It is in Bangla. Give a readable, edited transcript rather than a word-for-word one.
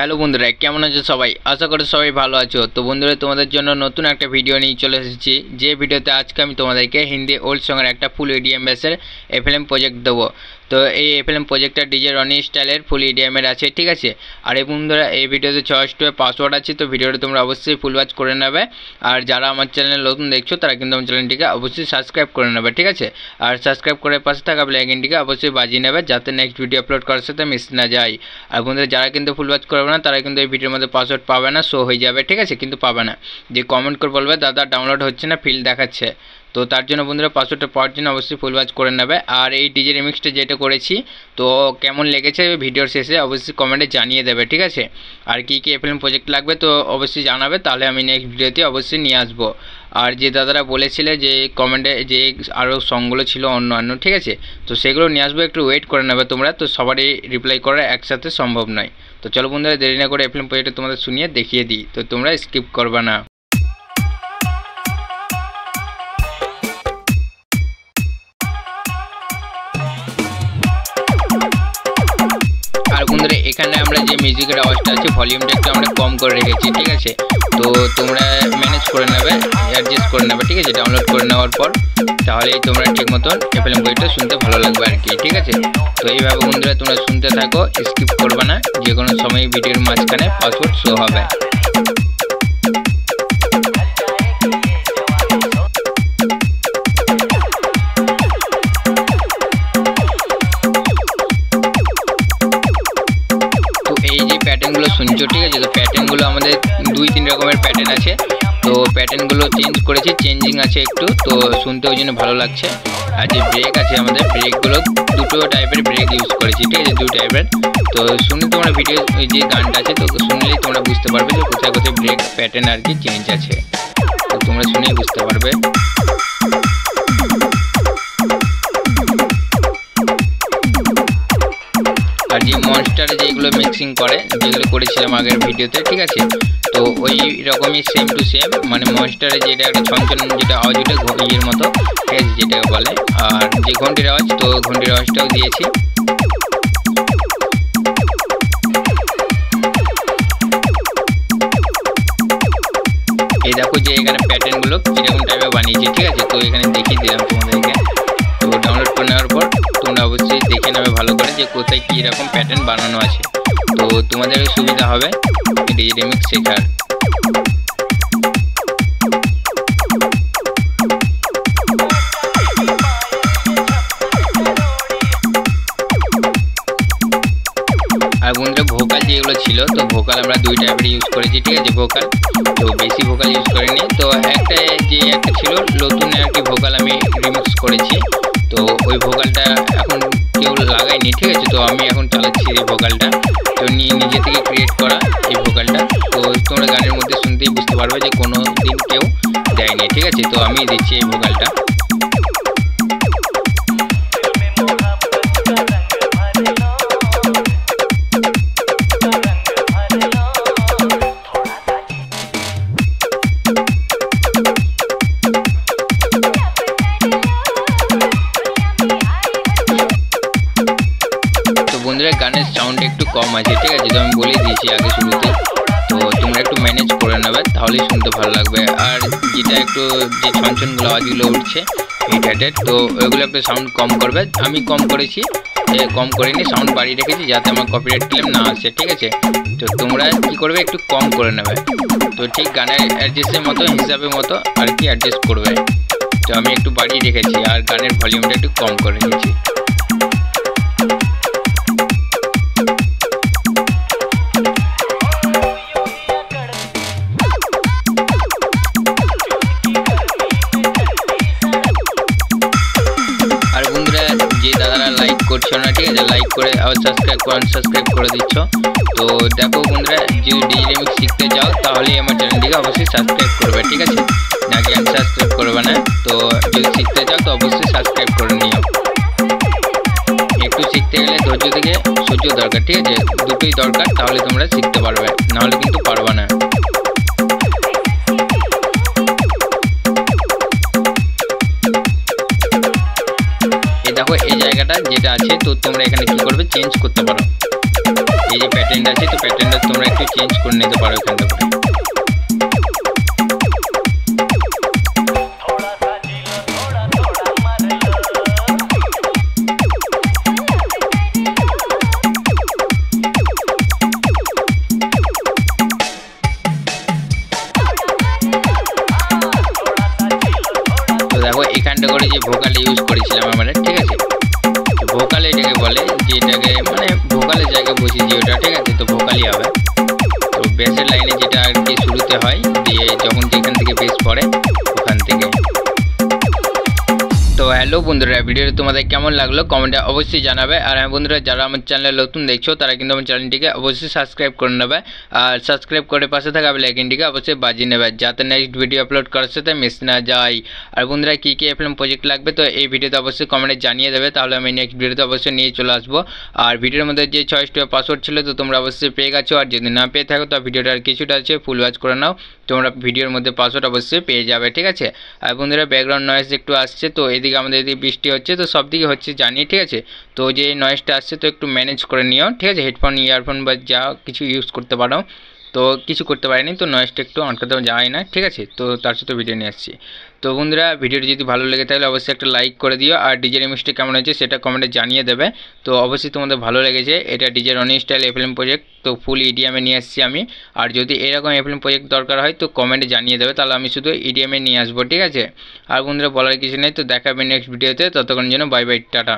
হ্যালো বন্ধুরা, কেমন আছো সবাই? আশা করি সবাই ভালো আছো। তো বন্ধুরা, তোমাদের জন্য নতুন একটা ভিডিও নিয়ে চলে এসেছি, যে ভিডিওতে আজকে আমি তোমাদেরকে হিন্দি ওল্ড সঙ্গের একটা ফুল ইডিএম বেসের এফএলএম প্রজেক্ট দেবো। তো এই এফএলএম প্রজেক্টটা ডিজে রনি স্টাইলের ফুল ইডিএমের আছে, ঠিক আছে। আর এই বন্ধুরা, এই ভিডিওতে 6 স্টেপে পাসওয়ার্ড আছে, তো ভিডিওটা তোমরা অবশ্যই ফুল ওয়াচ করে নেবে। আর যারা আমার চ্যানেলে নতুন দেখছো তারা কিন্তু আমার চ্যানেলটিকে অবশ্যই সাবস্ক্রাইব করে নেবে, ঠিক আছে। আর সাবস্ক্রাইব করে পাশে থাকা বেল আইকনটিকে অবশ্যই বাজিয়ে নেবে, যাতে নেক্সট ভিডিও আপলোড করার সাথে মিস না যায়। আর বন্ধুরা, যারা কিন্তু ফুল ওয়াচ করবে না তারা কিন্তু এই ভিডিওর মধ্যে পাসওয়ার্ড পাবে না, শো হয়ে যাবে, ঠিক আছে, কিন্তু পাবে না। যে কমেন্ট করে বলবে দাদা ডাউনলোড হচ্ছে না, ফিল দেখাচ্ছে, তো তার জন্য বন্ধুরা পাসওয়ার্ডটা পাওয়ার জন্য অবশ্যই ফুল ওয়াচ করে নেবে। আর এই ডিজে রিমিক্সটা যেটা করেছি, তো কেমন লেগেছে ভিডিওর শেষে অবশ্যই কমেন্টে জানিয়ে দেবে, ঠিক আছে। আর কী কী এফএলএম প্রজেক্ট লাগবে তো অবশ্যই জানাবে, তাহলে আমি নেক্সট ভিডিওতে অবশ্যই নিয়ে আসবো। আর যে দাদারা বলেছিলে যে কমেন্টে যে আরও সংগুলো ছিল অন্য, ঠিক আছে, তো সেগুলো নিয়ে আসবো, একটু ওয়েট করে নেবে তোমরা, তো সবারই রিপ্লাই করা একসাথে সম্ভব নয়। তো চলো বন্ধুরা, দেরি না করে এফএলএম প্রজেক্টটা তোমাদের শুনিয়ে দেখিয়ে দিই, তো তোমরা স্কিপ করবে না। আর বন্ধুরা, এখানে আমরা যে মিউজিকের আওয়াজটা আছে ভলিউমটা একটু আমরা কম করে রেখেছি, ঠিক আছে। তো তোমরা ম্যানেজ করে নেবে, অ্যাডজাস্ট করে নেবে, ঠিক আছে, ডাউনলোড করে নেওয়ার পর, তাহলেই তোমরা ঠিক মতন এফএলএম বইটা শুনতে ভালো লাগবে আর কি, ঠিক আছে। তো এইভাবে বন্ধুরা তোমরা শুনতে থাকো, স্কিপ করবে না, যে কোনো সময় ভিডিওর মাঝখানে পাসওয়ার্ড শো হবে। প্যাটার্নগুলো শুনছো, ঠিক আছে, তো প্যাটার্নগুলো আমাদের 2-3 রকমের প্যাটার্ন আছে, তো প্যাটার্নগুলো চেঞ্জ করেছি, চেঞ্জিং আছে একটু, তো শুনতে ওই জন্য ভালো লাগছে। আর যে ব্রেক আছে আমাদের, ব্রেকগুলো দুটো টাইপের ব্রেক ইউজ করেছি, ঠিক আছে, 2 টাইপের। তো শুনে তোমরা ভিডিও যে গানটা আছে তো শুনলেই তোমরা বুঝতে পারবে যে কোথায় কোথায় ব্রেক প্যাটার্ন আর কি চেঞ্জ আছে, তো তোমরা শুনেই বুঝতে পারবে। আর যে মনস্টারে যেগুলো মিক্সিং করে, যেগুলো করেছিলাম আগের ভিডিওতে, ঠিক আছে, তো ওই রকমই সেম টু সেম, মানে মনস্টারে যেটা একটা ছনছন যেটা আওয়াজ ওটা ঘড়ির মতো, ঠিক আছে, যেটা বলে। আর যে ঘন্টির আওয়াজ, তো ঘন্টির আওয়াজটাও দিয়েছি। এই দেখো যে এখানে প্যাটার্নগুলো কীরকম টাইপের বানিয়েছি, ঠিক আছে, তো এখানে দেখিয়ে দিলাম তোমাদেরকে। তো ডাউনলোড করে নেওয়ার পর তোমরা অবশ্যই দেখে নেবে ভালো করে যে কোথায় কী রকম প্যাটার্ন বানানো আছে, তো তোমাদের সুবিধা হবে ডিজে রিমিক্স শেখার। আর বন্ধুরা, ভোকাল যেগুলো ছিল, তো ভোকাল আমরা 2 টাইপের ইউজ করেছি, ঠিক আছে, ভোকাল, তো বেশি ভোকাল ইউজ করিনি। তো একটা ছিল নতুন আর কি ভোকাল আমি রিমিক্স করেছি, তো ওই ভোকালটা এখন কেউ লাগায়নি, ঠিক আছে, তো আমি এখন চালাচ্ছি এই ভোকালটা, তো নিজে থেকে ক্রিয়েট করা এই ভোকালটা। তো তোমরা গানের মধ্যে শুনতেই বুঝতে পারবে যে কোনো দিন কেউ দেয়নি, ঠিক আছে, তো আমি দিচ্ছি এই ভোকালটা। বন্ধুরা, গানের সাউন্ড একটু কম আছে, ঠিক আছে, তো আমি বলে দিয়েছি আগে শুরুতে, তো তোমরা একটু ম্যানেজ করে নেবে, তাহলেই শুনতে ভালো লাগবে। আর যেটা একটু যে ছনছনগুলো আওয়াজগুলো উঠছে হিট, তো ওইগুলো একটু সাউন্ড কম করবে। আমি কম করেছি, কম করিনি, সাউন্ড বাড়িয়ে রেখেছি যাতে আমার কপিরাইট ক্লেম না আসে, ঠিক আছে। তো তোমরা কী করবে, একটু কম করে নেবে, তো ঠিক গানের অ্যাডজাস্টের মতো হিসাবের মতো আর কি অ্যাডজাস্ট করবে। তো আমি একটু বাড়িয়ে রেখেছি আর গানের ভলিউমটা একটু কম করে রেখেছি। যে দাদারা লাইক করছো না, ঠিক আছে, লাইক করে আবার সাবস্ক্রাইব করে দিচ্ছ। তো দেখো বন্ধুরা, যদি ডিজে রিমিক্স শিখতে যাও তাহলে আমার চ্যানেলটিকে অবশ্যই সাবস্ক্রাইব করবে, ঠিক আছে, নাকি আনসাবস্ক্রাইব করবে না। তো যদি শিখতে চাও তো অবশ্যই সাবস্ক্রাইব করে নিও। একটু শিখতে গেলে ধৈর্য থেকে সহ্য দরকার, ঠিক আছে, দুটোই দরকার, তাহলে তোমরা শিখতে পারবে, নাহলে কিন্তু পারবে না। দেখো এই জায়গাটা যেটা আছে, তো তোমরা এখানে কি করবে, চেঞ্জ করতে পারো। এই যে প্যাটার্ন প্যাটার্নটা আছে, তো প্যাটার্নটা তোমরা একটু চেঞ্জ করে নিতে পারো এখানটা করে। দেখো এখানটা করে যে ভোকাল ইউজ করেছিলাম আমরা, ঠিক আছে, ভোকাল এটাকে বলে, যে এটাকে মানে ভোকালের জায়গায় বসিয়েছি ওটা, ঠিক আছে, তো ভোকালই হবে। তো বেসের লাইনে যেটা আর কি শুরুতে হয়, দিয়ে যখন যেখান থেকে বেস পড়ে ওখান থেকে। তো হ্যালো বন্ধুরা, ভিডিওটা তোমাদের কেমন লাগলো কমেন্টে অবশ্যই জানাবে। আর হ্যাঁ বন্ধুরা, যারা আমার চ্যানেলে নতুন দেখছো তারা কিন্তু আমার চ্যানেলটিকে অবশ্যই সাবস্ক্রাইব করে নেবে, আর সাবস্ক্রাইব করে পাশে থাকা বেল আইকনটিকে অবশ্যই বাজিয়ে নেবে, যাতে নেক্সট ভিডিও আপলোড করার সাথে মিস না যায়। আর বন্ধুরা, কী কী এফএলএম প্রজেক্ট লাগবে তো এই ভিডিওতে অবশ্যই কমেন্টে জানিয়ে দেবে, তাহলে আমি নেক্সট ভিডিওতে অবশ্যই নিয়ে চলে আসবো। আর ভিডিওর মধ্যে যে 6 স্টেপ পাসওয়ার্ড ছিল তো তোমরা অবশ্যই পেয়ে গেছো, আর যদি না পেয়ে থাকো তো ভিডিওটার কিছুটা আছে ফুল ওয়াচ করে নাও, তোমরা ভিডিওর মধ্যে পাসওয়ার্ড অবশ্যই পেয়ে যাবে, ঠিক আছে। আর বন্ধুরা, ব্যাকগ্রাউন্ড নয়েজ একটু আসছে, তো এদিকে আমাদের এদিকে বৃষ্টি হচ্ছে, তো সব দিকে হচ্ছে জানি, ঠিক আছে। তো যে নয়েজটা আসছে তো একটু ম্যানেজ করে নিও, ঠিক আছে। হেডফোন, ইয়ারফোন বা যা কিছু ইউজ করতে পারো, তো কিছু করতে পারিনি, তো নয়েজটা একটু আটকাতে যায় না, ঠিক আছে। তো তার সাথে ভিডিও নিয়ে আসছি। তো বন্ধুরা, ভিডিওটি যদি ভালো লেগে তাহলে অবশ্যই একটা লাইক করে দিও, আর ডিজের রিমিক্সটা কেমন হয়েছে সেটা কমেন্টে জানিয়ে দেবে। তো অবশ্যই তোমাদের ভালো লেগেছে, এটা DJ Rony style FLM project, তো ফুল ইডিএমে নিয়ে আসছি আমি। আর যদি এরকম এফএলএম প্রজেক্ট দরকার হয় তো কমেন্টে জানিয়ে দেবে, তাহলে আমি শুধু ইডিএমে নিয়ে আসবো, ঠিক আছে। আর বন্ধুরা, বলার কিছু নেই, তো দেখাবে নেক্সট ভিডিওতে, ততক্ষণ জন্য বাই বাই, টাটা।